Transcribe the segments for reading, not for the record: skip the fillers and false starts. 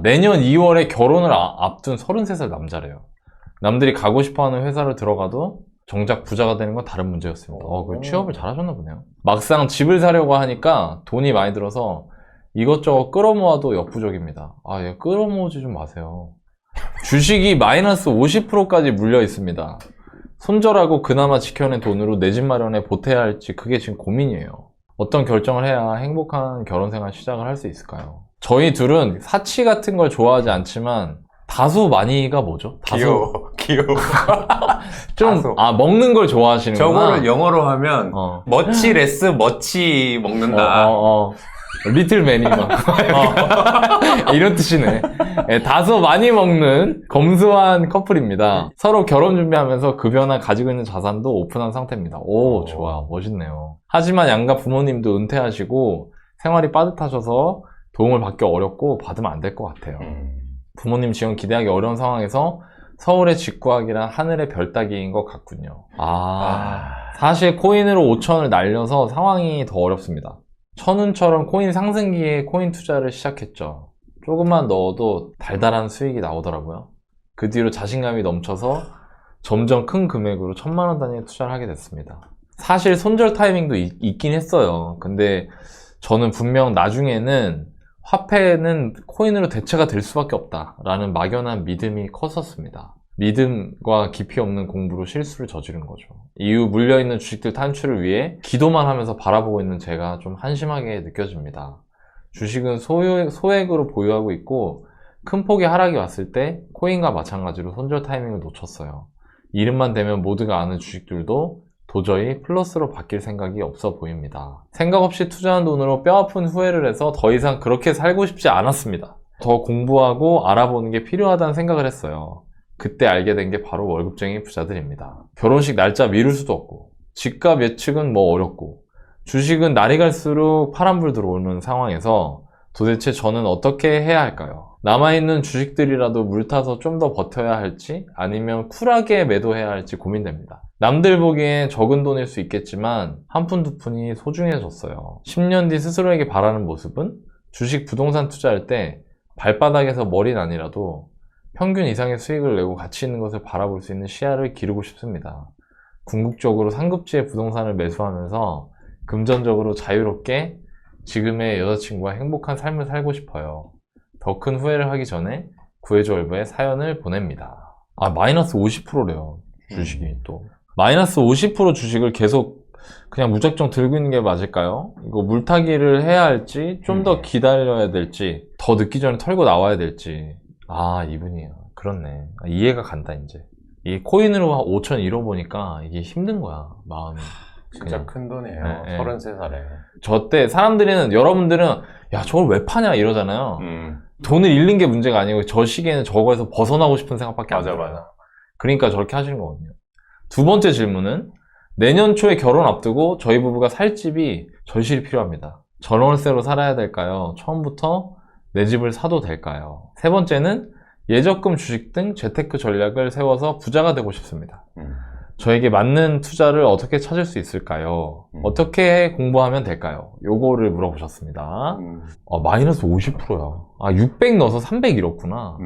내년 2월에 결혼을 앞둔 33살 남자래요. 남들이 가고 싶어하는 회사를 들어가도 정작 부자가 되는 건 다른 문제였습니다. 그 취업을 잘하셨나 보네요. 막상 집을 사려고 하니까 돈이 많이 들어서 이것저것 끌어모아도 역부족입니다. 예, 끌어모으지 좀 마세요. 주식이 마이너스 50%까지 물려 있습니다. 손절하고 그나마 지켜낸 돈으로 내 집 마련에 보태야 할지 그게 지금 고민이에요. 어떤 결정을 해야 행복한 결혼생활 시작을 할 수 있을까요? 저희 둘은 사치 같은 걸 좋아하지 않지만 다소 많이가 뭐죠? 귀여워. 좀 다소. 먹는 걸 좋아하시는구나. 저거를 영어로 하면 머치 레스 머치 먹는다. 리틀 매니 막 이런 뜻이네. 다소 많이 먹는 검소한 커플입니다. 서로 결혼 준비하면서 급여나 가지고 있는 자산도 오픈한 상태입니다. 좋아, 멋있네요. 하지만 양가 부모님도 은퇴하시고 생활이 빠듯하셔서 도움을 받기 어렵고 받으면 안 될 것 같아요. 부모님 지원 기대하기 어려운 상황에서 서울에 집 구하기란 하늘의 별 따기인 것 같군요. 사실 코인으로 5천을 날려서 상황이 더 어렵습니다. 천운처럼 코인 상승기에 코인 투자를 시작했죠. 조금만 넣어도 달달한 수익이 나오더라고요. 그 뒤로 자신감이 넘쳐서 점점 큰 금액으로 1000만 원 단위의 투자를 하게 됐습니다. 사실 손절 타이밍도 있긴 했어요. 근데 저는 분명 나중에는 화폐는 코인으로 대체가 될 수밖에 없다라는 막연한 믿음이 컸었습니다. 믿음과 깊이 없는 공부로 실수를 저지른 거죠. 이후 물려있는 주식들 탄출을 위해 기도만 하면서 바라보고 있는 제가 좀 한심하게 느껴집니다. 주식은 소액으로 보유하고 있고 큰 폭의 하락이 왔을 때 코인과 마찬가지로 손절 타이밍을 놓쳤어요. 이름만 대면 모두가 아는 주식들도 도저히 플러스로 바뀔 생각이 없어 보입니다. 생각 없이 투자한 돈으로 뼈아픈 후회를 해서 더 이상 그렇게 살고 싶지 않았습니다. 더 공부하고 알아보는 게 필요하다는 생각을 했어요. 그때 알게 된 게 바로 월급쟁이 부자들입니다. 결혼식 날짜 미룰 수도 없고 집값 예측은 어렵고 주식은 날이 갈수록 파란불 들어오는 상황에서 도대체 저는 어떻게 해야 할까요? 남아있는 주식들이라도 물타서 좀 더 버텨야 할지 아니면 쿨하게 매도해야 할지 고민됩니다. 남들 보기엔 적은 돈일 수 있겠지만 한 푼 두 푼이 소중해졌어요. 10년 뒤 스스로에게 바라는 모습은 주식 부동산 투자할 때 발바닥에서 머리는 아니라도 평균 이상의 수익을 내고 가치 있는 것을 바라볼 수 있는 시야를 기르고 싶습니다. 궁극적으로 상급지의 부동산을 매수하면서 금전적으로 자유롭게 지금의 여자친구와 행복한 삶을 살고 싶어요. 더 큰 후회를 하기 전에 구해줘 월브에 사연을 보냅니다. 마이너스 50%래요. 주식이 또. 마이너스 50% 주식을 계속 그냥 무작정 들고 있는 게 맞을까요? 이거 물타기를 해야 할지 좀 더 기다려야 될지 더 늦기 전에 털고 나와야 될지. 이분이요. 그렇네. 이해가 간다 이제. 이 코인으로 5천 잃어보니까 이게 힘든 거야, 마음이. 진짜 큰 돈이에요. 네. 33살에. 저 때 여러분들은 야 저걸 왜 파냐 이러잖아요. 돈을 잃는 게 문제가 아니고 저 시기에는 저거에서 벗어나고 싶은 생각밖에 안 들어요. 맞아. 그러니까 저렇게 하시는 거거든요. 두 번째 질문은 내년 초에 결혼 앞두고 저희 부부가 살 집이 절실히 필요합니다. 전월세로 살아야 될까요? 처음부터 내 집을 사도 될까요? 세 번째는 예적금, 주식 등 재테크 전략을 세워서 부자가 되고 싶습니다. 저에게 맞는 투자를 어떻게 찾을 수 있을까요? 어떻게 공부하면 될까요? 요거를 물어보셨습니다. 마이너스 50%야. 600 넣어서 300 잃었구나.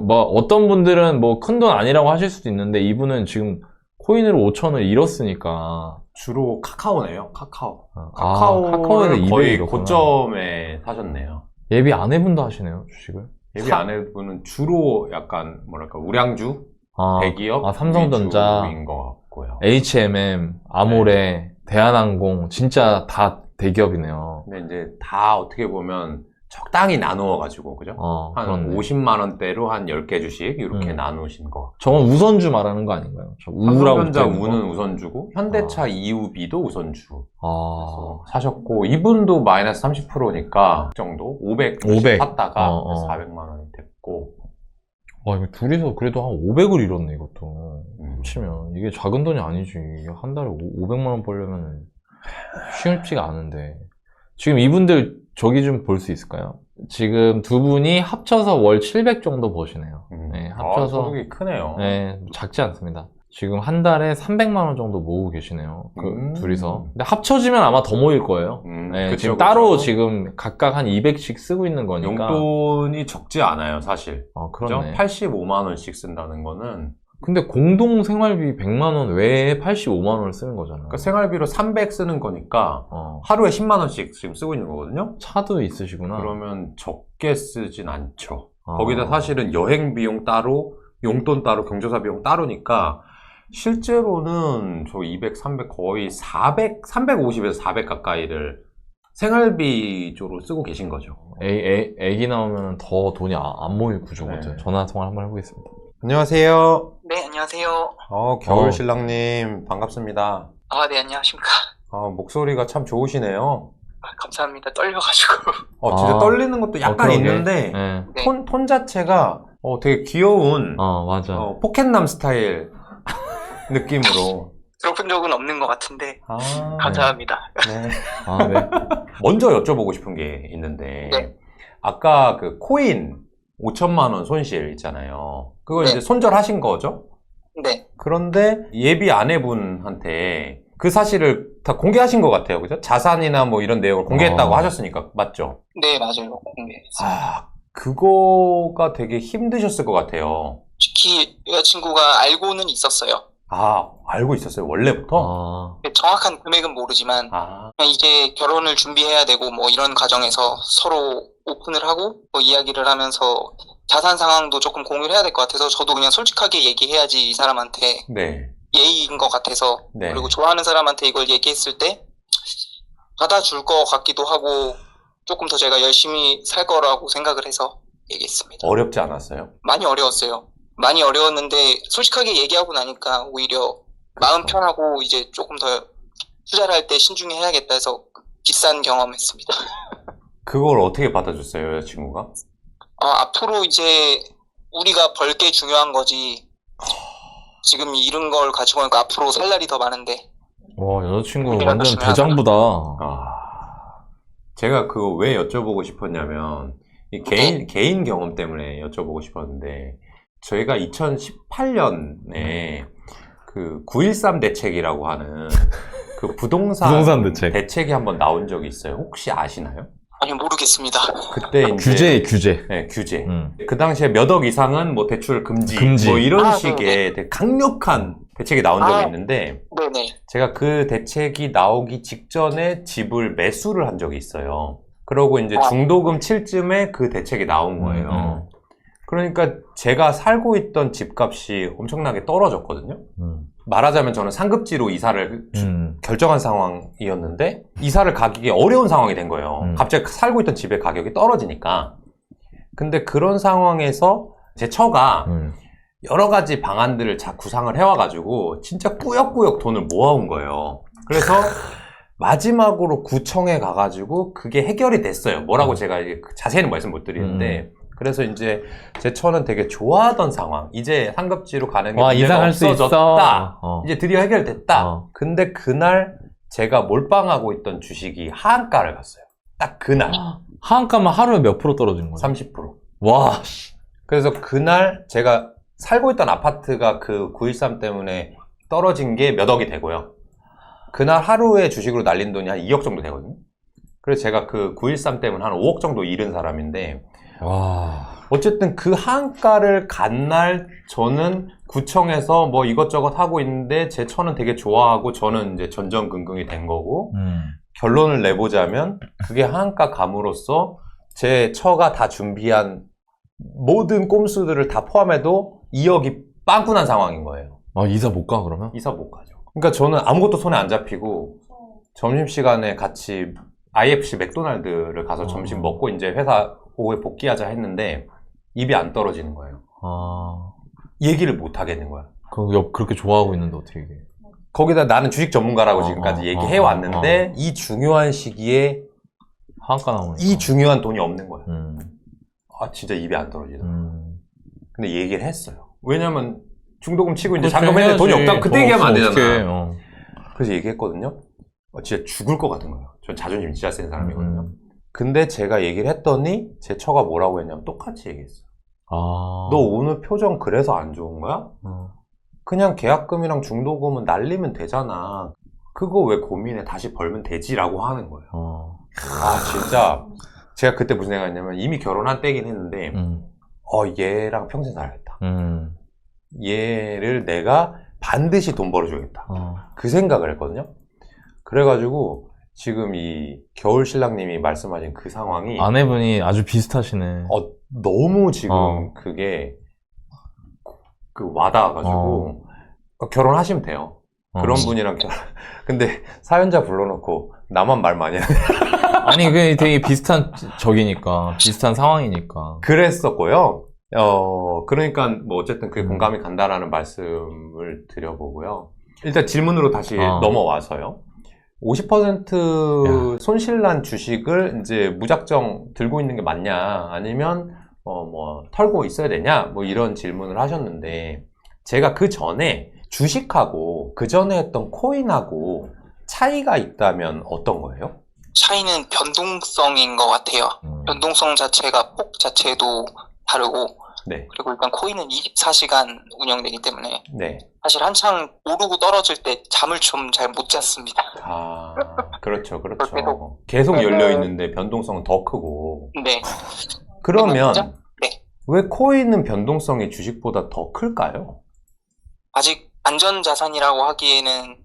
어떤 분들은 큰 돈 아니라고 하실 수도 있는데 이분은 지금 코인으로 5천을 잃었으니까. 주로 카카오네요. 카카오에서 카카오에서 200 거의 잃었구나. 고점에 사셨네요. 예비 아내분도 하시네요, 주식을? 예비 아내분은 주로 약간 우량주, 대기업, 삼성전자, 위주인 것 같고요. HMM, 아모레, 대한항공 진짜 다 대기업이네요. 근데 이제 다 어떻게 보면 적당히 나누어가지고 그죠? 한 그렇네. 50만 원대로 한 10개 주식 이렇게 나누신 거 같아요. 저건 우선주 말하는 거 아닌가요? 삼성전자 우는 우선주고 현대차 EUB도 우선주. 그래서 사셨고 이분도 마이너스 30%니까 정도 500 샀다가 400만 원이 됐고. 이거 둘이서 그래도 한 500을 잃었네 이것도. 합치면 이게 작은 돈이 아니지. 한 달에 500만 원 벌려면 쉽지가 않은데. 지금 이분들 저기 좀 볼 수 있을까요? 지금 두 분이 합쳐서 월 700 정도 버시네요. 네, 합쳐서 소득이 크네요. 네, 작지 않습니다. 지금 한 달에 300만 원 정도 모으고 계시네요. 둘이서. 근데 합쳐지면 아마 더 모일 거예요. 네, 그쵸, 지금 그쵸. 따로 지금 각각 한 200씩 쓰고 있는 거니까. 용돈이 적지 않아요, 사실. 그렇네. 85만 원씩 쓴다는 거는. 근데 공동 생활비 100만 원 외에 85만 원을 쓰는 거잖아요. 그러니까 생활비로 300 쓰는 거니까 하루에 10만 원씩 지금 쓰고 있는 거거든요. 차도 있으시구나. 그러면 적게 쓰진 않죠. 거기다 사실은 여행 비용 따로, 용돈 따로, 경조사 비용 따로니까 실제로는 저 200, 300 거의 400, 350에서 400 가까이를 생활비조로 쓰고 계신 거죠. 애기 나오면 더 돈이 안 모일 구조거든. 네. 전화 통화를 한번 해보겠습니다. 안녕하세요. 네, 안녕하세요. 겨울 신랑님 반갑습니다. 네, 안녕하십니까. 목소리가 참 좋으시네요. 감사합니다. 떨려가지고. 진짜 떨리는 것도 약간 그러게. 있는데 네. 네. 톤 자체가 되게 귀여운 맞아. 포켓남 스타일 느낌으로. 들어본 적은 없는 것 같은데. 감사합니다. 네. 네. 먼저 여쭤보고 싶은 게 있는데 네. 아까 그 코인 5천만 원 손실 있잖아요. 그거 네. 이제 손절하신 거죠? 네. 그런데 예비 아내분한테 그 사실을 다 공개하신 것 같아요. 그죠? 자산이나 뭐 이런 내용을 공개했다고 하셨으니까 맞죠? 네, 맞아요. 공개했어요. 그거가 되게 힘드셨을 것 같아요. 특히 여자친구가 알고는 있었어요. 알고 있었어요? 원래부터? 정확한 금액은 모르지만 그냥 이제 결혼을 준비해야 되고 뭐 이런 과정에서 서로 오픈을 하고 뭐 이야기를 하면서 자산 상황도 조금 공유를 해야 될 것 같아서 저도 그냥 솔직하게 얘기해야지 이 사람한테 네. 예의인 것 같아서 네. 그리고 좋아하는 사람한테 이걸 얘기했을 때 받아줄 것 같기도 하고 조금 더 제가 열심히 살 거라고 생각을 해서 얘기했습니다. 어렵지 않았어요? 많이 어려웠어요. 많이 어려웠는데 솔직하게 얘기하고 나니까 오히려 마음 편하고 이제 조금 더 투자를 할 때 신중히 해야겠다 해서 비싼 경험했습니다. 그걸 어떻게 받아줬어요, 여자친구가? 앞으로 이제 우리가 벌 게 중요한 거지 지금 잃은 걸 가지고 오니까 앞으로 살 날이 더 많은데. 와, 여자친구 우리가 완전 중요하구나. 대장부다. 제가 그거 왜 여쭤보고 싶었냐면 이 개인 경험 때문에 여쭤보고 싶었는데 저희가 2018년에 그 9.13 대책이라고 하는 그 부동산 대책이 한번 나온 적이 있어요. 혹시 아시나요? 아니, 모르겠습니다. 그때 이제 규제. 네, 규제. 그 당시에 몇 억 이상은 뭐 대출 금지. 뭐 이런 식의 되게 강력한 대책이 나온 적이 있는데 네네. 제가 그 대책이 나오기 직전에 집을 매수를 한 적이 있어요. 그러고 이제 중도금 칠쯤에 그 대책이 나온 거예요. 그러니까 제가 살고 있던 집값이 엄청나게 떨어졌거든요. 말하자면 저는 상급지로 이사를 결정한 상황이었는데 이사를 가기 어려운 상황이 된 거예요. 갑자기 살고 있던 집의 가격이 떨어지니까. 근데 그런 상황에서 제 처가 여러 가지 방안들을 구상을 해와가지고 진짜 꾸역꾸역 돈을 모아온 거예요. 그래서 마지막으로 구청에 가가지고 그게 해결이 됐어요. 뭐라고 제가 자세히는 말씀 못 드리는데 그래서 이제 제 처는 되게 좋아하던 상황. 이제 상급지로 가는 게 문제가 없어졌다. 이제 드디어 해결됐다. 근데 그날 제가 몰빵하고 있던 주식이 하한가를 갔어요. 딱 그날. 하한가면 하루에 몇 프로 떨어진 거예요? 30%. 와. 그래서 그날 제가 살고 있던 아파트가 그 9.13 때문에 떨어진 게 몇 억이 되고요. 그날 하루에 주식으로 날린 돈이 한 2억 정도 되거든요. 그래서 제가 그 9.13 때문에 한 5억 정도 잃은 사람인데 어쨌든 그 한가를 간 날 저는 구청에서 뭐 이것저것 하고 있는데 제 처는 되게 좋아하고 저는 이제 전전긍긍이 된 거고 결론을 내보자면 그게 한가 감으로써 제 처가 다 준비한 모든 꼼수들을 다 포함해도 2억이 빵꾸 난 상황인 거예요. 이사 못 가 그러면? 이사 못 가죠. 그러니까 저는 아무것도 손에 안 잡히고 점심시간에 같이 IFC 맥도날드를 가서 점심 먹고 이제 회사 오후에 복귀하자 했는데 입이 안 떨어지는 거예요. 얘기를 못 하겠는 거야. 그렇게 좋아하고 있는데 어떻게 얘기해? 거기다 나는 주식 전문가라고 지금까지 얘기해 왔는데 이 중요한 시기에 한가 나오니까 이 중요한 돈이 없는 거야. 진짜 입이 안 떨어지더라. 근데 얘기를 했어요. 왜냐면 중도금 치고 이제 잔금했는데 돈이 없다. 그때 얘기하면 안 되잖아. 그래서 얘기했거든요. 진짜 죽을 것 같은 거예요. 전 자존심이 진짜 센 사람이거든요. 근데 제가 얘기를 했더니 제 처가 뭐라고 했냐면 똑같이 얘기했어요. 너 오늘 표정 그래서 안 좋은 거야? 그냥 계약금이랑 중도금은 날리면 되잖아. 그거 왜 고민해? 다시 벌면 되지라고 하는 거예요. 아, 진짜 제가 그때 무슨 생각했냐면 이미 결혼한 때긴 했는데 얘랑 평생 살아야겠다. 얘를 내가 반드시 돈 벌어줘야겠다. 그 생각을 했거든요. 그래가지고 지금 이 겨울 신랑님이 말씀하신 그 상황이 아내분이 아주 비슷하시네. 너무 지금 그게 와닿아가지고 결혼하시면 돼요. 그런 분이랑 근데 사연자 불러놓고 나만 말 많이 하네. 아니 그게 되게 비슷한 적이니까 비슷한 상황이니까. 그랬었고요. 그러니까 뭐 어쨌든 그게 공감이 간다라는 말씀을 드려보고요. 일단 질문으로 다시 넘어와서요. 50% 손실난 주식을 이제 무작정 들고 있는 게 맞냐, 아니면 뭐 털고 있어야 되냐, 뭐 이런 질문을 하셨는데, 제가 그 전에 주식하고 그 전에 했던 코인하고 차이가 있다면 어떤 거예요? 차이는 변동성인 것 같아요. 변동성 자체가 폭 자체도 다르고, 네. 그리고 일단 코인은 24시간 운영되기 때문에 네. 사실 한창 오르고 떨어질 때 잠을 좀 잘 못 잤습니다. 아, 그렇죠. 계속 열려 있는데 변동성은 더 크고. 네. 그러면 네. 왜 코인은 변동성이 주식보다 더 클까요? 아직 안전자산이라고 하기에는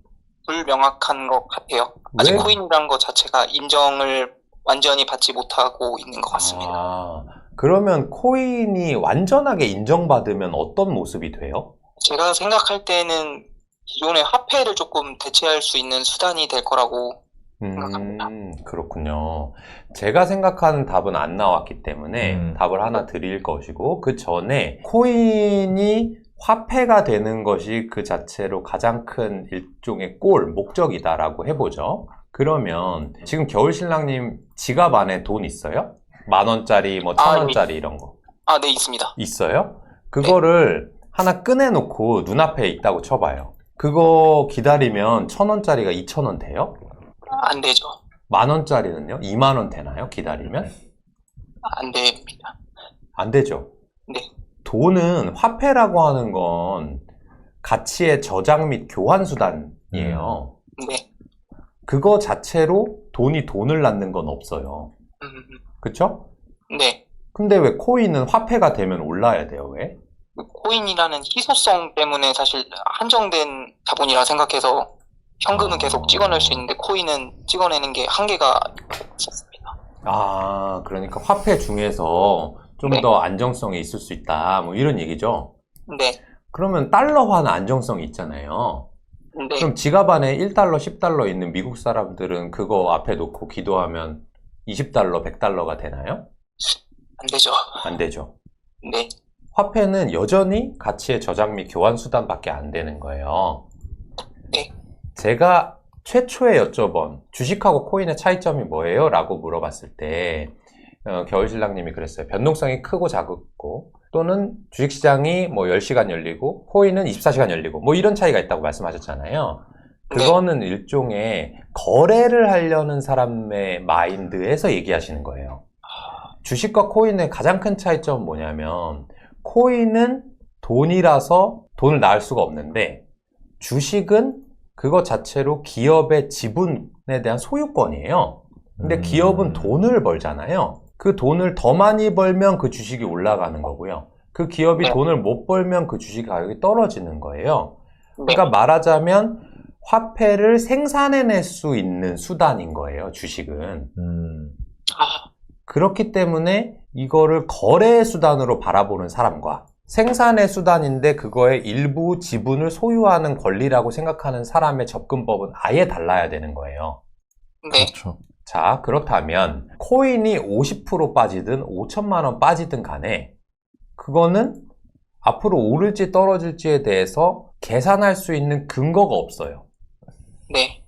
불명확한 것 같아요. 아직 코인이란 것 자체가 인정을 완전히 받지 못하고 있는 것 같습니다. 그러면 코인이 완전하게 인정받으면 어떤 모습이 돼요? 제가 생각할 때는 기존의 화폐를 조금 대체할 수 있는 수단이 될 거라고 생각합니다. 그렇군요. 제가 생각하는 답은 안 나왔기 때문에 답을 하나 드릴 것이고, 그 전에 코인이 화폐가 되는 것이 그 자체로 가장 큰 일종의 목적이다라고 해보죠. 그러면 지금 겨울신랑님 지갑 안에 돈 있어요? 10,000원짜리, 뭐 1,000원짜리 이런 거. 네, 있습니다. 있어요? 그거를 하나 꺼내놓고 눈앞에 있다고 쳐봐요. 그거 기다리면 1,000원짜리가 2,000원 돼요? 안 되죠. 10,000원짜리는요? 20,000원 되나요? 기다리면? 안 됩니다. 안 되죠? 네. 돈은, 화폐라고 하는 건 가치의 저장 및 교환 수단이에요. 네. 그거 자체로 돈이 돈을 낳는 건 없어요. 그쵸? 네. 근데 왜 코인은 화폐가 되면 올라야 돼요? 왜? 코인이라는 희소성 때문에 사실 한정된 자본이라 생각해서 현금은 계속 찍어낼 수 있는데 코인은 찍어내는 게 한계가 있었습니다. 그러니까 화폐 중에서 좀 더 안정성이 있을 수 있다, 뭐 이런 얘기죠? 네. 그러면 달러화는 안정성이 있잖아요. 네. 그럼 지갑 안에 1달러, 10달러 있는 미국 사람들은 그거 앞에 놓고 기도하면 20달러, 100달러가 되나요? 안 되죠. 안 되죠. 네. 화폐는 여전히 가치의 저장 및 교환 수단밖에 안 되는 거예요. 네. 제가 최초에 여쭤본 주식하고 코인의 차이점이 뭐예요? 라고 물어봤을 때 겨울신랑님이 그랬어요. 변동성이 크고 작고, 또는 주식시장이 뭐 10시간 열리고 코인은 24시간 열리고, 뭐 이런 차이가 있다고 말씀하셨잖아요. 그거는 일종의 거래를 하려는 사람의 마인드에서 얘기하시는 거예요. 주식과 코인의 가장 큰 차이점은 뭐냐면, 코인은 돈이라서 돈을 낳을 수가 없는데, 주식은 그것 자체로 기업의 지분에 대한 소유권이에요. 근데 기업은 돈을 벌잖아요. 그 돈을 더 많이 벌면 그 주식이 올라가는 거고요. 그 기업이 돈을 못 벌면 그 주식 가격이 떨어지는 거예요. 그러니까 말하자면 화폐를 생산해낼 수 있는 수단인 거예요, 주식은. 그렇기 때문에 이거를 거래의 수단으로 바라보는 사람과 생산의 수단인데 그거의 일부 지분을 소유하는 권리라고 생각하는 사람의 접근법은 아예 달라야 되는 거예요. 네. 그렇죠. 자, 그렇다면 코인이 50% 빠지든 5천만 원 빠지든 간에 그거는 앞으로 오를지 떨어질지에 대해서 계산할 수 있는 근거가 없어요. 네.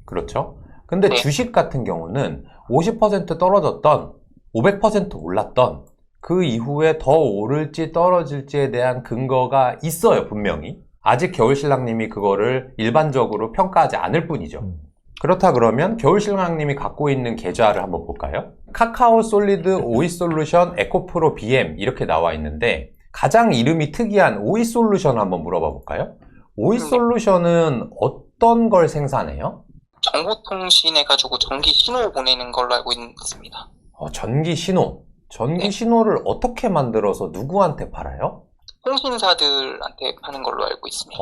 그렇죠? 근데 주식 같은 경우는 50% 떨어졌던 500% 올랐던 그 이후에 더 오를지 떨어질지에 대한 근거가 있어요, 분명히. 아직 겨울신랑님이 그거를 일반적으로 평가하지 않을 뿐이죠. 그렇다 그러면 겨울신랑님이 갖고 있는 계좌를 한번 볼까요? 카카오 솔리드, 오이솔루션, 에코프로 BM 이렇게 나와 있는데 가장 이름이 특이한 오이솔루션 한번 물어봐 볼까요? 오이솔루션은 어떤 걸 생산해요? 정보통신 해가지고 전기 신호 보내는 걸로 알고 있습니다. 전기 신호. 전기 네. 신호를 어떻게 만들어서 누구한테 팔아요? 통신사들한테 파는 걸로 알고 있습니다.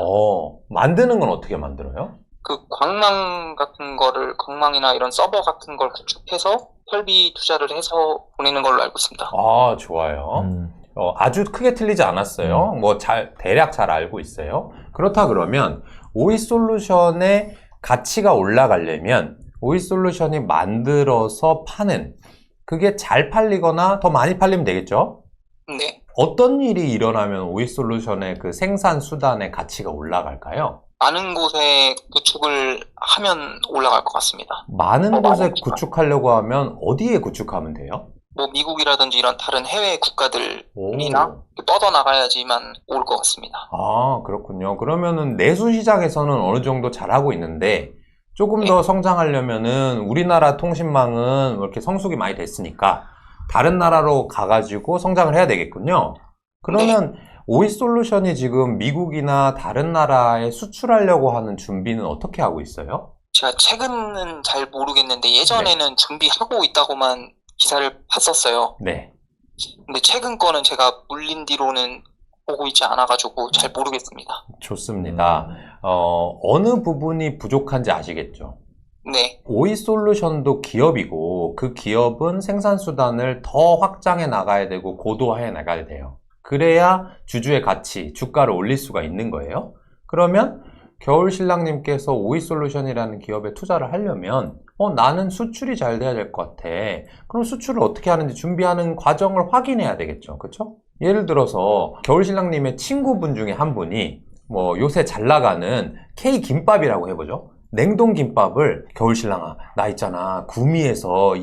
만드는 건 어떻게 만들어요? 그 광망이나 이런 서버 같은 걸 구축해서 설비 투자를 해서 보내는 걸로 알고 있습니다. 아, 좋아요. 아주 크게 틀리지 않았어요. 대략 잘 알고 있어요. 그렇다 그러면 오이솔루션의 가치가 올라가려면 오이솔루션이 만들어서 파는 그게 잘 팔리거나 더 많이 팔리면 되겠죠? 네. 어떤 일이 일어나면 오이솔루션의 그 생산 수단의 가치가 올라갈까요? 많은 곳에 구축을 하면 올라갈 것 같습니다. 많은 곳에 구축하려고 하면 어디에 구축하면 돼요? 뭐 미국이라든지 이런 다른 해외 국가들이나 뻗어나가야지만 올 것 같습니다. 아, 그렇군요. 그러면은 내수 시장에서는 어느 정도 잘하고 있는데 조금 더 성장하려면은 우리나라 통신망은 이렇게 성숙이 많이 됐으니까 다른 나라로 가가지고 성장을 해야 되겠군요. 그러면 오이솔루션이 지금 미국이나 다른 나라에 수출하려고 하는 준비는 어떻게 하고 있어요? 제가 최근은 잘 모르겠는데 예전에는 준비하고 있다고만 기사를 봤었어요. 네. 근데 최근 거는 제가 물린 뒤로는 보고 있지 않아가지고 잘 모르겠습니다. 좋습니다. 어느 부분이 부족한지 아시겠죠? 네. 오이솔루션도 기업이고 그 기업은 생산 수단을 더 확장해 나가야 되고 고도화해 나가야 돼요. 그래야 주주의 가치, 주가를 올릴 수가 있는 거예요. 그러면 겨울신랑님께서 오이솔루션이라는 기업에 투자를 하려면 나는 수출이 잘 돼야 될 것 같아. 그럼 수출을 어떻게 하는지 준비하는 과정을 확인해야 되겠죠. 그렇죠? 예를 들어서 겨울신랑님의 친구분 중에 한 분이 요새 잘 나가는 K김밥이라고 해보죠. 냉동김밥을 겨울신랑아, 나 있잖아. 구미에서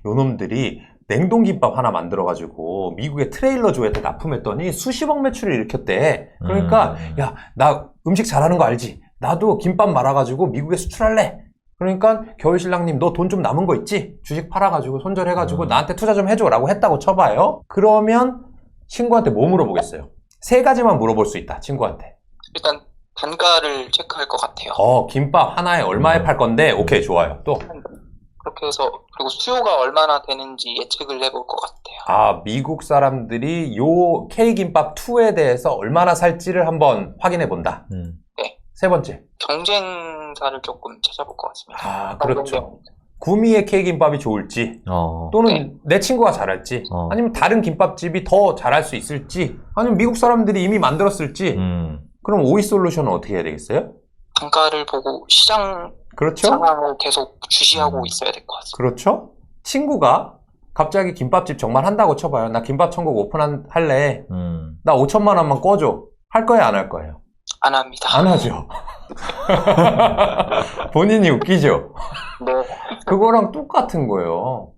요놈들이 냉동김밥 하나 만들어가지고 미국의 트레일러조에다 납품했더니 수십억 매출을 일으켰대. 그러니까 야, 나 음식 잘하는 거 알지? 나도 김밥 말아가지고 미국에 수출할래. 그러니까 겨울신랑님 너 돈 좀 남은 거 있지? 주식 팔아가지고 손절해가지고 나한테 투자 좀 해줘 라고 했다고 쳐봐요. 그러면 친구한테 뭐 물어보겠어요? 3가지만 물어볼 수 있다. 친구한테. 일단 단가를 체크할 것 같아요. 김밥 하나에 얼마에 팔 건데? 오케이, 좋아요. 또? 그렇게 해서 그리고 수요가 얼마나 되는지 예측을 해볼 것 같아요. 아, 미국 사람들이 요 K김밥2에 대해서 얼마나 살지를 한번 확인해 본다. 네. 3번째. 경쟁사를 조금 찾아볼 것 같습니다. 아, 그렇죠. 구미의 K김밥이 좋을지 또는 내 친구가 잘할지 아니면 다른 김밥집이 더 잘할 수 있을지 아니면 미국 사람들이 이미 만들었을지 그럼 오이솔루션은 어떻게 해야 되겠어요? 단가를 보고 시장 그렇죠? 상황을 계속 주시하고 있어야 될 것 같습니다. 그렇죠? 친구가 갑자기 김밥집 정말 한다고 쳐봐요. 나 김밥 천국 오픈할래. 나 5천만 원만 꿔줘. 할 거예요, 안 할 거예요? 안 합니다. 안 하죠. 본인이 웃기죠? 네. 그거랑 똑같은 거예요.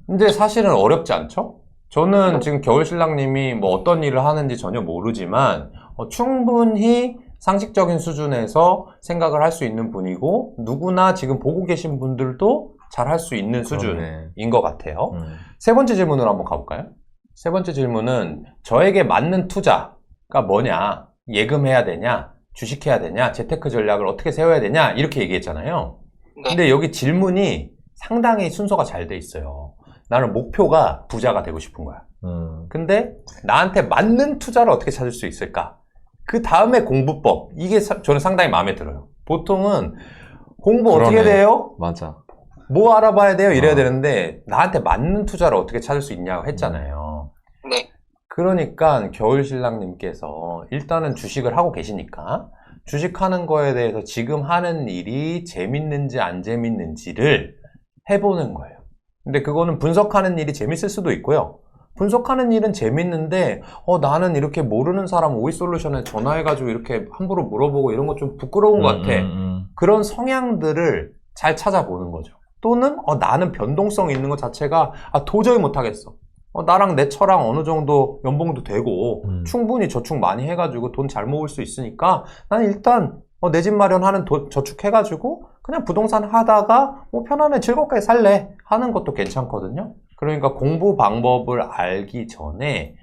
근데 사실은 어렵지 않죠? 저는 지금 겨울신랑님이 어떤 일을 하는지 전혀 모르지만 충분히 상식적인 수준에서 생각을 할 수 있는 분이고 누구나 지금 보고 계신 분들도 잘 할 수 있는 수준인 것 같아요. 3번째 질문으로 한번 가볼까요? 3번째 질문은 저에게 맞는 투자가 뭐냐? 예금해야 되냐? 주식해야 되냐? 재테크 전략을 어떻게 세워야 되냐? 이렇게 얘기했잖아요. 근데 여기 질문이 상당히 순서가 잘 돼 있어요. 나는 목표가 부자가 되고 싶은 거야. 근데 나한테 맞는 투자를 어떻게 찾을 수 있을까? 그 다음에 공부법. 이게 저는 상당히 마음에 들어요. 보통은 공부 어떻게 돼요? 맞아. 뭐 알아봐야 돼요? 이래야 되는데 나한테 맞는 투자를 어떻게 찾을 수 있냐고 했잖아요. 네. 그러니까 겨울신랑님께서 일단은 주식을 하고 계시니까 주식하는 거에 대해서 지금 하는 일이 재밌는지 안 재밌는지를 해보는 거예요. 근데 그거는 분석하는 일이 재밌을 수도 있고요. 분석하는 일은 재밌는데 나는 이렇게 모르는 사람 오이솔루션에 전화해가지고 이렇게 함부로 물어보고 이런 거 좀 부끄러운 것 같아. 그런 성향들을 잘 찾아보는 거죠. 또는 나는 변동성 있는 것 자체가 도저히 못하겠어. 나랑 내 처랑 어느 정도 연봉도 되고 충분히 저축 많이 해가지고 돈 잘 모을 수 있으니까 난 일단 내 집 마련하는 저축해가지고 그냥 부동산 하다가 편안해 즐겁게 살래 하는 것도 괜찮거든요. 그러니까 공부 방법을 알기 전에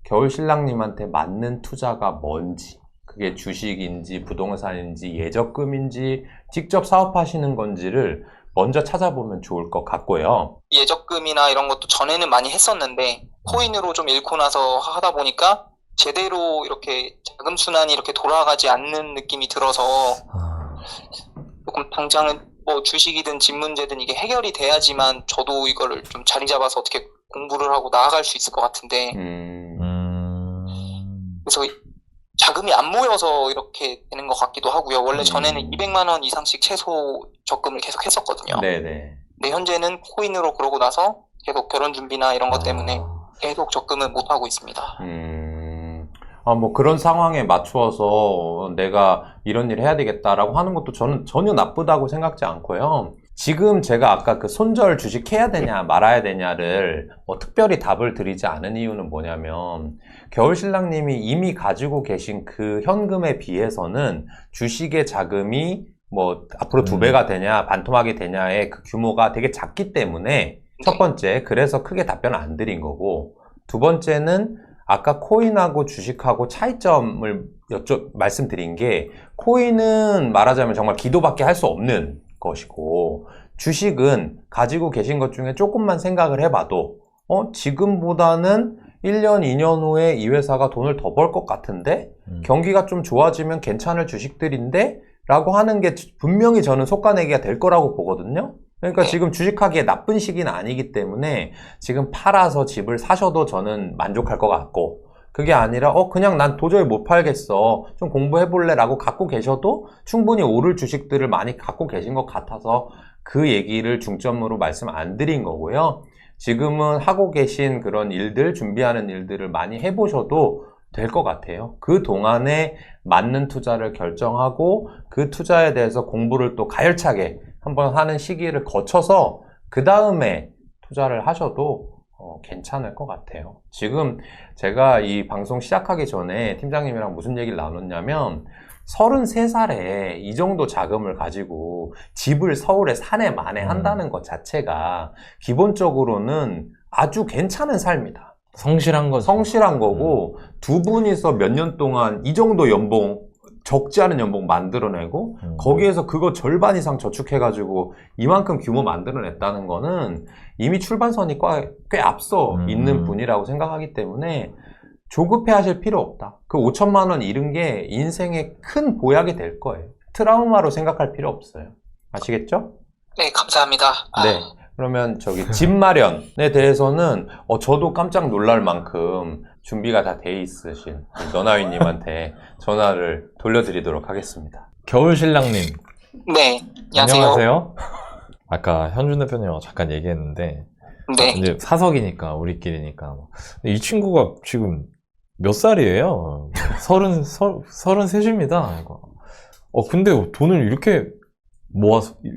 겨울신랑님한테 맞는 투자가 뭔지 그게 주식인지 부동산인지 예적금인지 직접 사업하시는 건지를 먼저 찾아보면 좋을 것 같고요. 예적금이나 이런 것도 전에는 많이 했었는데 코인으로 좀 잃고 나서 하다 보니까 제대로 이렇게 자금 순환이 이렇게 돌아가지 않는 느낌이 들어서 조금 당장은 뭐 주식이든 집 문제든 이게 해결이 돼야지만 저도 이거를 좀 자리 잡아서 어떻게 공부를 하고 나아갈 수 있을 것 같은데 그래서 자금이 안 모여서 이렇게 되는 것 같기도 하고요. 원래 전에는 200만 원 이상씩 최소 적금을 계속 했었거든요. 네네. 근데 현재는 코인으로 그러고 나서 계속 결혼 준비나 이런 것 때문에 계속 적금을 못 하고 있습니다. 뭐 그런 상황에 맞추어서 내가 이런 일을 해야 되겠다라고 하는 것도 저는 전혀 나쁘다고 생각지 않고요. 지금 제가 아까 그 손절 주식 해야 되냐 말아야 되냐를 특별히 답을 드리지 않은 이유는 뭐냐면 겨울신랑님이 이미 가지고 계신 그 현금에 비해서는 주식의 자금이 뭐 앞으로 2배가 되냐 반토막이 되냐의 그 규모가 되게 작기 때문에 첫 번째 그래서 크게 답변을 안 드린 거고, 두 번째는 아까 코인하고 주식하고 차이점을 말씀드린 게 코인은 말하자면 정말 기도밖에 할 수 없는 것이고 주식은 가지고 계신 것 중에 조금만 생각을 해봐도 지금보다는 1년, 2년 후에 이 회사가 돈을 더 벌 것 같은데 경기가 좀 좋아지면 괜찮을 주식들인데 라고 하는 게 분명히 저는 속가내기가 될 거라고 보거든요. 그러니까 지금 주식하기에 나쁜 시기는 아니기 때문에 지금 팔아서 집을 사셔도 저는 만족할 것 같고, 그게 아니라 그냥 난 도저히 못 팔겠어 좀 공부해볼래 라고 갖고 계셔도 충분히 오를 주식들을 많이 갖고 계신 것 같아서 그 얘기를 중점으로 말씀 안 드린 거고요. 지금은 하고 계신 그런 일들, 준비하는 일들을 많이 해보셔도 될 것 같아요. 그 동안에 맞는 투자를 결정하고 그 투자에 대해서 공부를 또 가열차게 한번 하는 시기를 거쳐서 그 다음에 투자를 하셔도 괜찮을 것 같아요. 지금 제가 이 방송 시작하기 전에 팀장님이랑 무슨 얘기를 나눴냐면 33살에 이 정도 자금을 가지고 집을 서울의 산에 만회한다는 것 자체가 기본적으로는 아주 괜찮은 삶이다. 성실한 거죠. 성실한 거고 두 분이서 몇 년 동안 이 정도 연봉, 적지 않은 연봉 만들어내고 거기에서 그거 절반 이상 저축해가지고 이만큼 규모 만들어냈다는 거는 이미 출발선이 꽤 앞서 있는 분이라고 생각하기 때문에 조급해 하실 필요 없다. 그 5천만 원 잃은 게 인생의 큰 보약이 될 거예요. 트라우마로 생각할 필요 없어요. 아시겠죠? 네, 감사합니다. 네. 그러면 집 마련에 대해서는 저도 깜짝 놀랄 만큼 준비가 다 돼 있으신 너나위님한테 전화를 돌려드리도록 하겠습니다. 겨울신랑님. 네, 안녕하세요. 안녕하세요. 아까 현준 대표님하고 잠깐 얘기했는데 네. 이제 사석이니까 우리끼리니까 이 친구가 지금 몇 살이에요? 33입니다. 근데 돈을 이렇게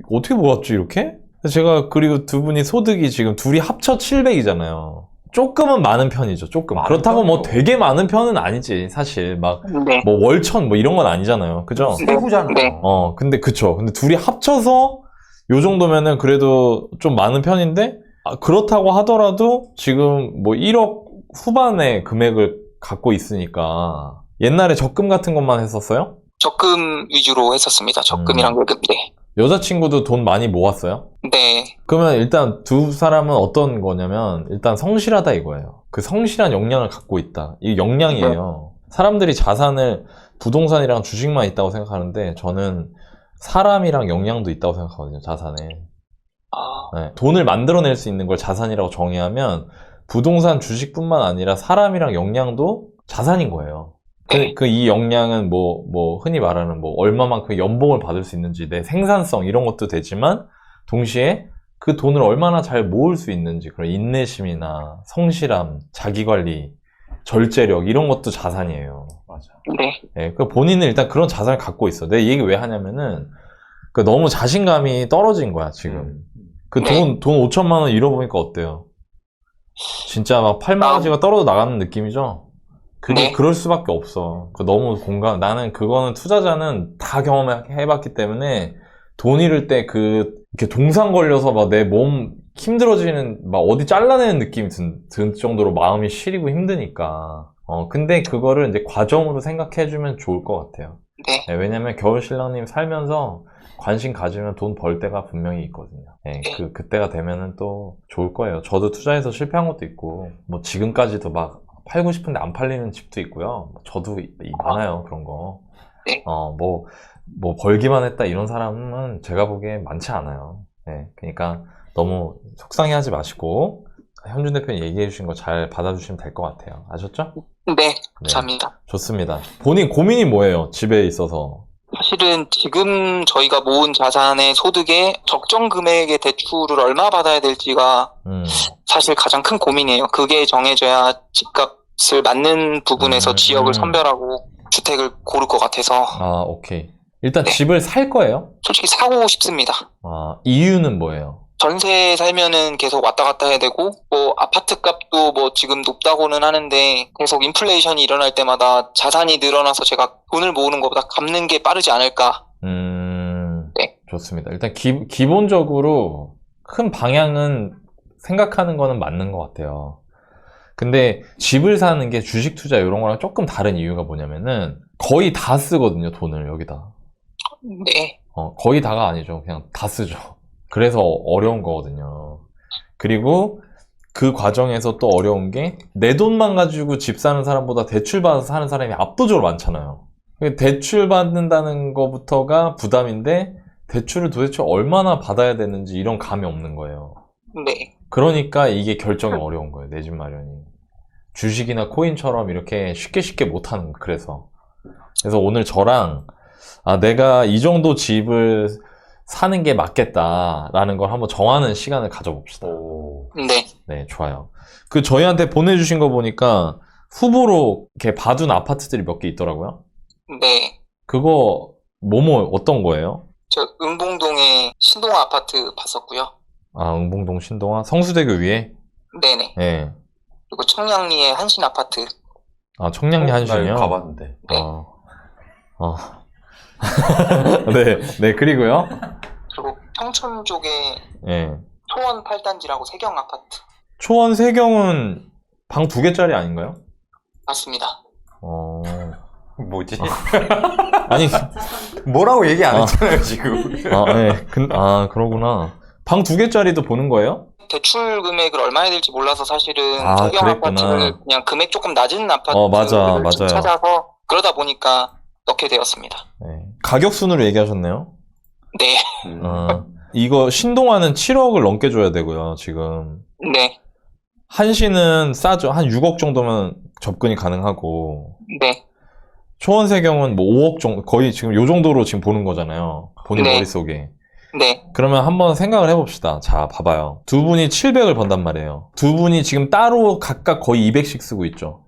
어떻게 모았지 이렇게? 제가 그리고 두 분이 소득이 지금 둘이 합쳐 700이잖아요. 조금은 많은 편이죠. 조금. 그렇다고 뭐 되게 많은 편은 아니지. 사실 막 네. 뭐 월천 뭐 이런 건 아니잖아요. 그죠? 세후잖아요. 네. 근데 그쵸. 근데 둘이 합쳐서 요 정도면은 그래도 좀 많은 편인데 그렇다고 하더라도 지금 뭐 1억 후반의 금액을 갖고 있으니까 옛날에 적금 같은 것만 했었어요? 적금 위주로 했었습니다. 적금이랑 월급. 네. 여자친구도 돈 많이 모았어요? 네. 그러면 일단 두 사람은 어떤 거냐면 일단 성실하다 이거예요. 그 성실한 역량을 갖고 있다. 이게 역량이에요. 사람들이 자산을 부동산이랑 주식만 있다고 생각하는데 저는 사람이랑 역량도 있다고 생각하거든요. 자산에. 네. 돈을 만들어낼 수 있는 걸 자산이라고 정의하면 부동산 주식뿐만 아니라 사람이랑 역량도 자산인 거예요. 이 역량은 흔히 말하는 얼마만큼 연봉을 받을 수 있는지, 내 생산성, 이런 것도 되지만, 동시에 그 돈을 얼마나 잘 모을 수 있는지, 그런 인내심이나 성실함, 자기관리, 절제력, 이런 것도 자산이에요. 맞아. 네. 네, 본인은 일단 그런 자산을 갖고 있어. 내가 이 얘기 왜 하냐면은, 너무 자신감이 떨어진 거야, 지금. 돈 5천만 원 잃어보니까 어때요? 진짜 막 팔만원지가 떨어져 나가는 느낌이죠? 그게 그럴 수밖에 없어. 너무 나는 그거는 투자자는 다 경험해봤기 때문에 돈 잃을 때 이렇게 동상 걸려서 막 내 몸 힘들어지는, 막 어디 잘라내는 느낌이 든 정도로 마음이 시리고 힘드니까. 근데 그거를 이제 과정으로 생각해주면 좋을 것 같아요. 네. 네, 왜냐면 겨울신랑님 살면서 관심 가지면 돈 벌 때가 분명히 있거든요. 네, 그때가 되면은 또 좋을 거예요. 저도 투자해서 실패한 것도 있고, 뭐 지금까지도 막 팔고 싶은데 안 팔리는 집도 있고요. 저도 많아요, 그런 거. 네. 뭐 벌기만 했다 이런 사람은 제가 보기엔 많지 않아요. 네, 그러니까 너무 속상해하지 마시고 현준 대표님 얘기해 주신 거 잘 받아주시면 될 것 같아요. 아셨죠? 네, 감사합니다. 네, 좋습니다. 본인 고민이 뭐예요? 집에 있어서. 사실은 지금 저희가 모은 자산의 소득의 적정 금액의 대출을 얼마 받아야 될지가 사실 가장 큰 고민이에요. 그게 정해져야 집값을 맞는 부분에서 지역을 선별하고 주택을 고를 것 같아서. 아, 오케이. 일단 네. 집을 살 거예요? 솔직히 사고 싶습니다. 아, 이유는 뭐예요? 전세 살면은 계속 왔다 갔다 해야 되고, 뭐 아파트 값도 뭐 지금 높다고는 하는데 계속 인플레이션이 일어날 때마다 자산이 늘어나서 제가 돈을 모으는 것보다 갚는 게 빠르지 않을까. 네. 좋습니다. 일단 기본적으로 큰 방향은 생각하는 거는 맞는 것 같아요. 근데 집을 사는 게 주식 투자 이런 거랑 조금 다른 이유가 뭐냐면은 거의 다 쓰거든요, 돈을 여기다. 네. 거의 다가 아니죠. 그냥 다 쓰죠. 그래서 어려운 거거든요. 그리고 그 과정에서 또 어려운 게 내 돈만 가지고 집 사는 사람보다 대출 받아서 사는 사람이 압도적으로 많잖아요. 대출 받는다는 거부터가 부담인데 대출을 도대체 얼마나 받아야 되는지 이런 감이 없는 거예요. 네. 그러니까 이게 결정이 어려운 거예요. 내 집 마련이. 주식이나 코인처럼 이렇게 쉽게 못 하는 거예요. 그래서 오늘 저랑 내가 이 정도 집을 사는 게 맞겠다라는 걸 한번 정하는 시간을 가져봅시다. 네. 네, 좋아요. 저희한테 보내주신 거 보니까 후보로 이렇게 봐둔 아파트들이 몇 개 있더라고요. 네. 그거 어떤 거예요? 저 응봉동에 신동아 아파트 봤었고요. 아, 응봉동 신동아 성수대교 위에? 네네. 네. 그리고 청량리의 한신 아파트. 아, 청량리 한신이요? 나 가봤는데. 네. 네, 그리고요? 그리고 평촌 쪽에 네. 초원 8단지라고 세경 아파트. 초원 세경은 방 2개짜리 아닌가요? 맞습니다. 뭐지? 아니, 뭐라고 얘기 안 했잖아요, 지금. 네. 그러구나. 방 2개짜리도 보는 거예요? 대출 금액을 얼마 해야 될지 몰라서 사실은 세경 그랬구나. 아파트를 그냥 금액 조금 낮은 아파트를 맞아요. 찾아서 그러다 보니까 넣게 되었습니다. 네. 가격 순으로 얘기하셨네요? 네. 이거 신동아는 7억을 넘게 줘야 되고요, 지금. 네. 한신은 싸죠. 한 6억 정도면 접근이 가능하고. 네. 초원세경은 뭐 5억 정도, 거의 지금 요 정도로 지금 보는 거잖아요. 본인 네. 머릿속에. 네. 그러면 한번 생각을 해봅시다. 자, 봐봐요. 두 분이 700을 번단 말이에요. 두 분이 지금 따로 각각 거의 200씩 쓰고 있죠.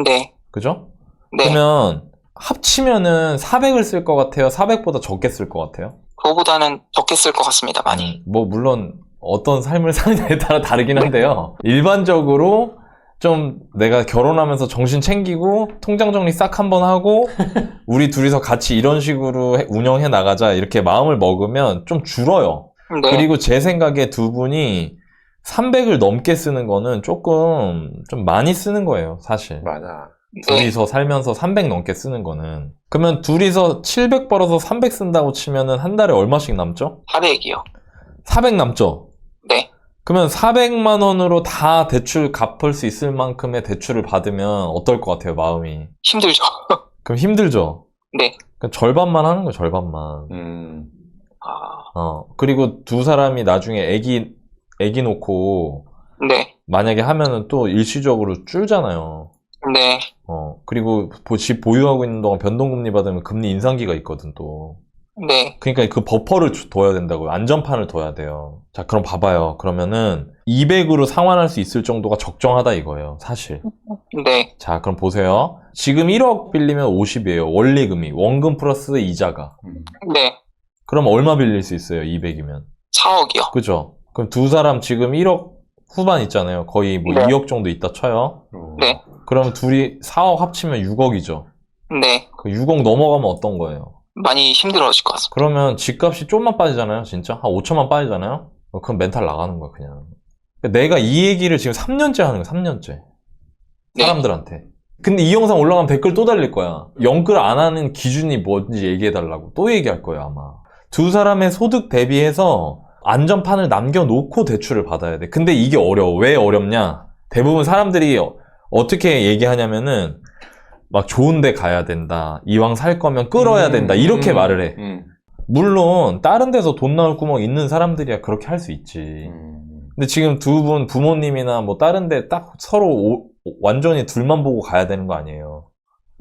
네. 그죠? 네. 그러면 합치면은 400을 쓸 것 같아요? 400보다 적게 쓸 것 같아요? 그거보다는 적게 쓸 것 같습니다, 많이. 뭐, 물론, 어떤 삶을 사느냐에 따라 다르긴 한데요. 일반적으로 좀 내가 결혼하면서 정신 챙기고 통장 정리 싹 한번 하고 우리 둘이서 같이 이런 식으로 운영해 나가자 이렇게 마음을 먹으면 좀 줄어요. 네. 그리고 제 생각에 두 분이 300을 넘게 쓰는 거는 조금 좀 많이 쓰는 거예요, 사실. 맞아. 둘이서 살면서 300 넘게 쓰는 거는. 그러면 둘이서 700 벌어서 300 쓴다고 치면은 한 달에 얼마씩 남죠? 400이요. 400 남죠? 네. 그러면 400만 원으로 다 대출 갚을 수 있을 만큼의 대출을 받으면 어떨 것 같아요, 마음이? 힘들죠. 그럼 힘들죠? 네. 그럼 절반만 하는 거예요, 절반만. 그리고 두 사람이 나중에 애기 놓고 네. 만약에 하면은 또 일시적으로 줄잖아요. 네. 그리고 집 보유하고 있는 동안 변동금리 받으면 금리 인상기가 있거든, 또. 네. 그러니까 그 버퍼를 둬야 된다고요. 안전판을 둬야 돼요. 자, 그럼 봐봐요. 그러면은 200으로 상환할 수 있을 정도가 적정하다 이거예요, 사실. 네. 자, 그럼 보세요. 지금 1억 빌리면 50이에요. 원리금이. 원금 플러스 이자가. 네. 그럼 얼마 빌릴 수 있어요, 200이면? 4억이요. 그죠? 그럼 두 사람 지금 1억 후반 있잖아요. 거의 뭐 네. 2억 정도 있다 쳐요. 네. 그럼 둘이 4억 합치면 6억이죠. 네. 그 6억 넘어가면 어떤 거예요? 많이 힘들어질 것 같습니다. 그러면 집값이 좀만 빠지잖아요, 진짜? 한 5천만 빠지잖아요? 그럼 멘탈 나가는 거야, 그냥. 내가 이 얘기를 지금 3년째 하는 거야, 3년째. 사람들한테. 근데 이 영상 올라가면 댓글 또 달릴 거야. 영끌 안 하는 기준이 뭔지 얘기해달라고. 또 얘기할 거야, 아마. 두 사람의 소득 대비해서 안전판을 남겨놓고 대출을 받아야 돼. 근데 이게 어려워. 왜 어렵냐? 대부분 사람들이 어떻게 얘기하냐면은 막 좋은 데 가야 된다. 이왕 살 거면 끌어야 된다. 이렇게 말을 해. 물론 다른 데서 돈 나올 구멍 있는 사람들이야 그렇게 할 수 있지. 근데 지금 두 분 부모님이나 뭐 다른 데 딱 서로 완전히 둘만 보고 가야 되는 거 아니에요.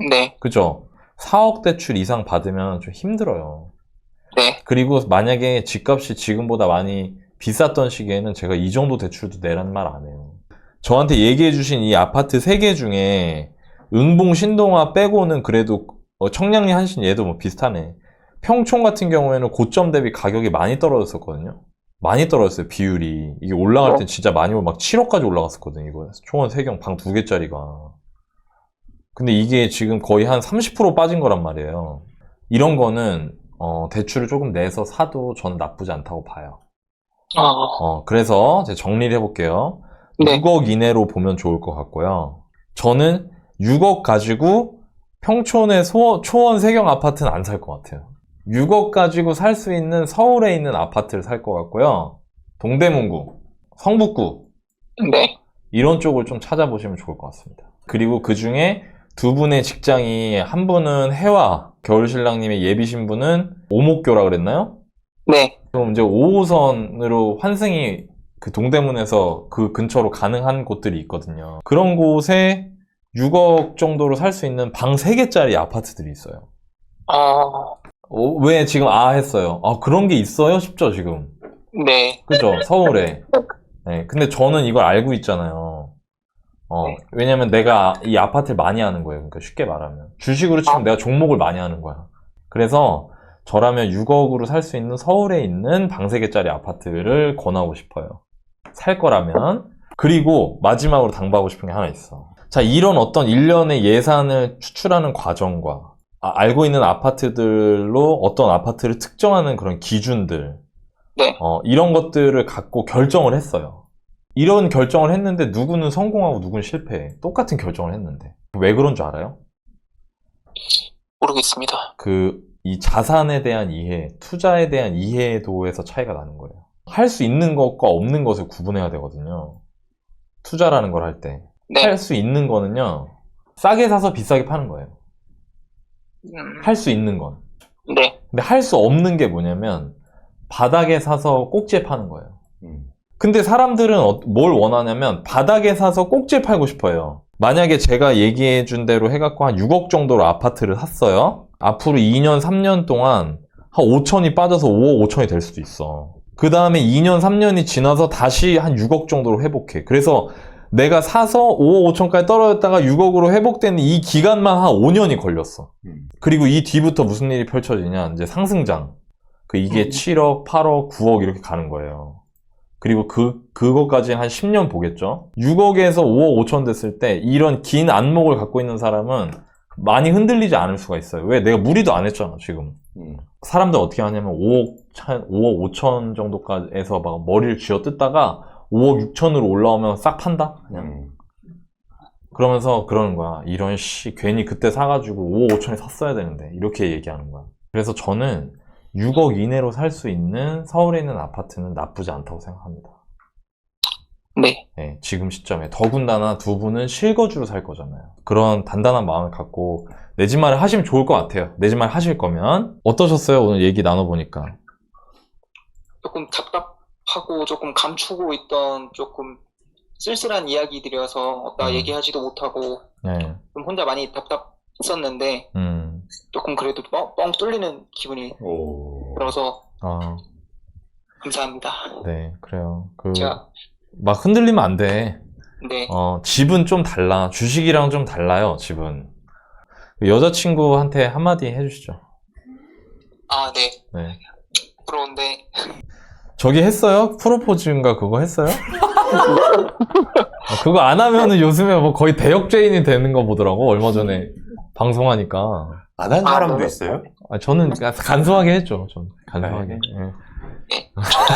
네. 그죠? 4억 대출 이상 받으면 좀 힘들어요. 네. 그리고 만약에 집값이 지금보다 많이 비쌌던 시기에는 제가 이 정도 대출도 내란 말 안 해요. 저한테 얘기해 주신 이 아파트 3개 중에 응봉 신동아 빼고는 그래도 청량리 한신 얘도 뭐 비슷하네. 평촌 같은 경우에는 고점 대비 가격이 많이 떨어졌었거든요. 많이 떨어졌어요, 비율이. 이게 올라갈 때 진짜 많이 막 7억까지 올라갔었거든요, 이거. 초원 3경 방 2개짜리가. 근데 이게 지금 거의 한 30% 빠진 거란 말이에요. 이런 거는 대출을 조금 내서 사도 저는 나쁘지 않다고 봐요. 그래서 제가 정리를 해볼게요. 네. 6억 이내로 보면 좋을 것 같고요. 저는 6억 가지고 평촌의 초원 3경 아파트는 안 살 것 같아요. 6억 가지고 살 수 있는 서울에 있는 아파트를 살 것 같고요. 동대문구, 성북구 네. 이런 쪽을 좀 찾아보시면 좋을 것 같습니다. 그리고 그 중에 두 분의 직장이 한 분은 해와 겨울신랑님의 예비 신부는 오목교라 그랬나요? 네. 그럼 이제 5호선으로 환승이 그 동대문에서 그 근처로 가능한 곳들이 있거든요. 그런 곳에 6억 정도로 살 수 있는 방 3개짜리 아파트들이 있어요. 왜 지금 했어요? 그런 게 있어요? 싶죠, 지금. 네. 그죠? 서울에. 네, 근데 저는 이걸 알고 있잖아요. 왜냐면 내가 이 아파트를 많이 하는 거예요. 그러니까 쉽게 말하면. 주식으로 치면 내가 종목을 많이 하는 거야. 그래서 저라면 6억으로 살 수 있는 서울에 있는 방 3개짜리 아파트를 권하고 싶어요. 살 거라면. 그리고 마지막으로 당부하고 싶은 게 하나 있어. 자, 이런 어떤 일련의 예산을 추출하는 과정과 알고 있는 아파트들로 어떤 아파트를 특정하는 그런 기준들. 네. 이런 것들을 갖고 결정을 했어요. 이런 결정을 했는데 누구는 성공하고 누구는 실패해. 똑같은 결정을 했는데. 왜 그런 줄 알아요? 모르겠습니다. 이 자산에 대한 이해, 투자에 대한 이해도에서 차이가 나는 거예요. 할 수 있는 것과 없는 것을 구분해야 되거든요. 투자라는 걸 할 때. 네. 할 수 있는 거는요, 싸게 사서 비싸게 파는 거예요. 할 수 있는 건. 네. 근데 할 수 없는 게 뭐냐면, 바닥에 사서 꼭지에 파는 거예요. 근데 사람들은 뭘 원하냐면, 바닥에 사서 꼭지에 팔고 싶어요. 만약에 제가 얘기해 준 대로 해갖고 한 6억 정도로 아파트를 샀어요. 앞으로 2년, 3년 동안 한 5천이 빠져서 5억 5천이 될 수도 있어. 그 다음에 2년, 3년이 지나서 다시 한 6억 정도로 회복해. 그래서 내가 사서 5억 5천까지 떨어졌다가 6억으로 회복되는 이 기간만 한 5년이 걸렸어. 그리고 이 뒤부터 무슨 일이 펼쳐지냐. 이제 상승장. 이게 7억, 8억, 9억 이렇게 가는 거예요. 그리고 그거까지 한 10년 보겠죠? 6억에서 5억 5천 됐을 때 이런 긴 안목을 갖고 있는 사람은 많이 흔들리지 않을 수가 있어요. 왜? 내가 무리도 안 했잖아, 지금. 사람들 어떻게 하냐면 5억 5천 정도까지 해서 막 머리를 쥐어 뜯다가 5억 6천으로 올라오면 싹 판다? 그냥. 그러면서 그러는 거야. 이런 괜히 그때 사가지고 5억 5천에 샀어야 되는데. 이렇게 얘기하는 거야. 그래서 저는 6억 이내로 살 수 있는 서울에 있는 아파트는 나쁘지 않다고 생각합니다. 네. 네, 지금 시점에. 더군다나 두 분은 실거주로 살 거잖아요. 그런 단단한 마음을 갖고 내 집 마련 하시면 좋을 것 같아요. 내 집 마련 하실 거면. 어떠셨어요? 오늘 얘기 나눠보니까. 조금 답답하고 조금 감추고 있던 조금 쓸쓸한 이야기들이어서 얘기하지도 못하고 네. 좀 혼자 많이 답답했었는데 조금 그래도 뻥 뚫리는 기분이 들어서 감사합니다. 네, 그래요. 제가 막 흔들리면 안 돼. 네. 집은 좀 달라. 주식이랑 좀 달라요, 집은. 여자친구한테 한마디 해주시죠. 네. 네. 부러운데. 저기 했어요? 프로포즈인가 그거 했어요? 그거 안 하면은 요즘에 뭐 거의 대역죄인이 되는 거 보더라고, 얼마 전에 방송하니까. 안 한 사람도 네. 있어요? 저는 간소하게 했죠. 좀 간소하게. 네. 예. 네, 저도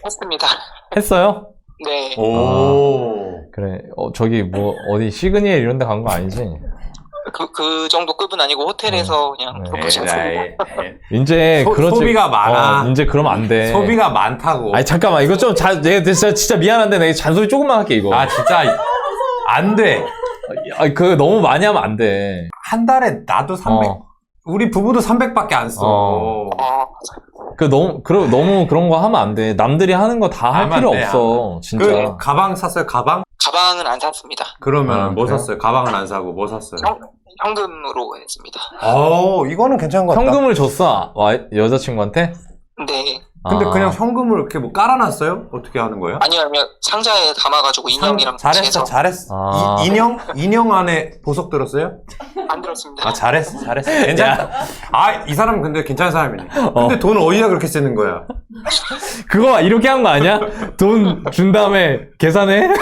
했습니다. 했어요? 네. 오. 그래. 저기 뭐 어디 시그니엘 이런 데 간 거 아니지? 그 정도 급은 아니고 호텔에서 그냥 네. 프로포즈 했습니다. 이제 그렇지. 소비가 많아. 이제 그러면 안 돼. 소비가 많다고. 아니 잠깐만 이거 좀 내가 진짜 미안한데 내가 잔소리 조금만 할게 이거. 아, 진짜 안 돼. 그 너무 많이 하면 안 돼. 한 달에 나도 300. 우리 부부도 300밖에 안 써. 너무 그런 거 하면 안 돼. 남들이 하는 거 다 할 하면 필요 안 돼, 없어. 진짜. 그 가방 샀어요? 가방? 가방은 안 샀습니다. 그러면 뭐 그래요? 샀어요? 가방은 안 사고 뭐 샀어요? 현금으로 했습니다. 이거는 괜찮은 것 같다. 현금을 줬어. 여자친구한테? 네. 근데 아. 그냥 현금을 이렇게 뭐 깔아놨어요? 어떻게 하는 거예요? 아니요, 상자에 담아가지고 인형이랑 같이 해서 잘했어. 아. 인형 안에 보석 들었어요? 안 들었습니다. 아, 잘했어. 괜찮아. 이 사람은 근데 괜찮은 사람이네. 근데 돈을 어디다 그렇게 쓰는 거야? 그거 이렇게 한 거 아니야? 돈 준 다음에 계산해?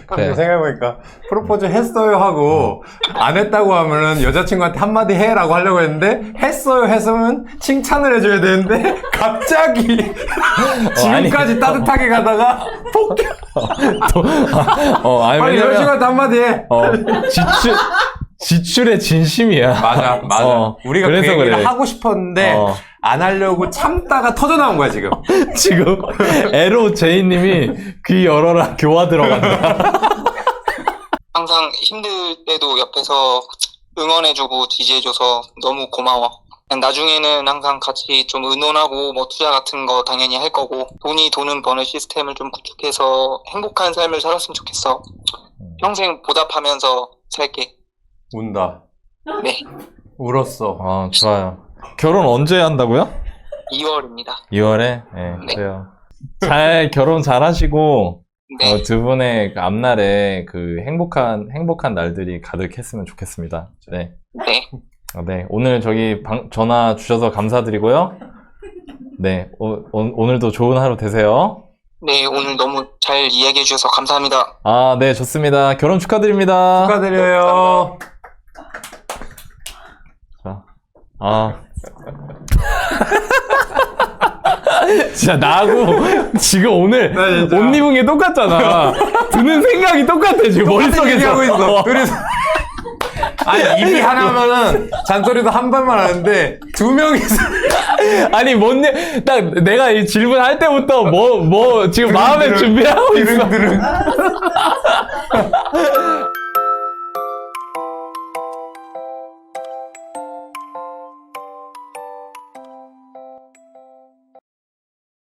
근데 생각해보니까 프로포즈 했어요 하고 안 했다고 하면은 여자친구한테 한마디 해라고 하려고 했는데 했어요 했으면 칭찬을 해줘야 되는데 갑자기 지금까지 따뜻하게 가다가 폭격. 아니 빨리 왜냐면 여자친구한테 한마디 해. 지출의 진심이야. 맞아. 우리가 그 그래서 얘기를 그래. 하고 싶었는데 안 하려고 참다가 터져 나온 거야 지금. 지금 에로 제이님이 귀 열어라 교화 들어간다. 항상 힘들 때도 옆에서 응원해주고 지지해줘서 너무 고마워. 나중에는 항상 같이 좀 의논하고 뭐 투자 같은 거 당연히 할 거고 돈이 돈은 버는 시스템을 좀 구축해서 행복한 삶을 살았으면 좋겠어. 평생 보답하면서 살게. 운다. 네. 울었어. 좋아요. 결혼 언제 한다고요? 2월입니다. 2월에? 네, 그래요. 결혼 잘 하시고, 네. 두 분의 그 앞날에 그 행복한 날들이 가득했으면 좋겠습니다. 네. 네. 네. 오늘 전화 주셔서 감사드리고요. 네. 오늘도 좋은 하루 되세요. 네, 오늘 너무 잘 이야기해 주셔서 감사합니다. 네, 좋습니다. 결혼 축하드립니다. 축하드려요. 자, 진짜 나하고 지금 오늘 진짜. 옷 입은 게 똑같잖아. 드는 생각이 똑같아, 지금 머릿속에서. 하고 있어. 둘이서. 아니, 입이 하나면은 잔소리도 한 번만 하는데, 두 명이서. 아니, 딱 내가 이 질문할 때부터 지금 마음에 준비하고 있어. 드릉드릉.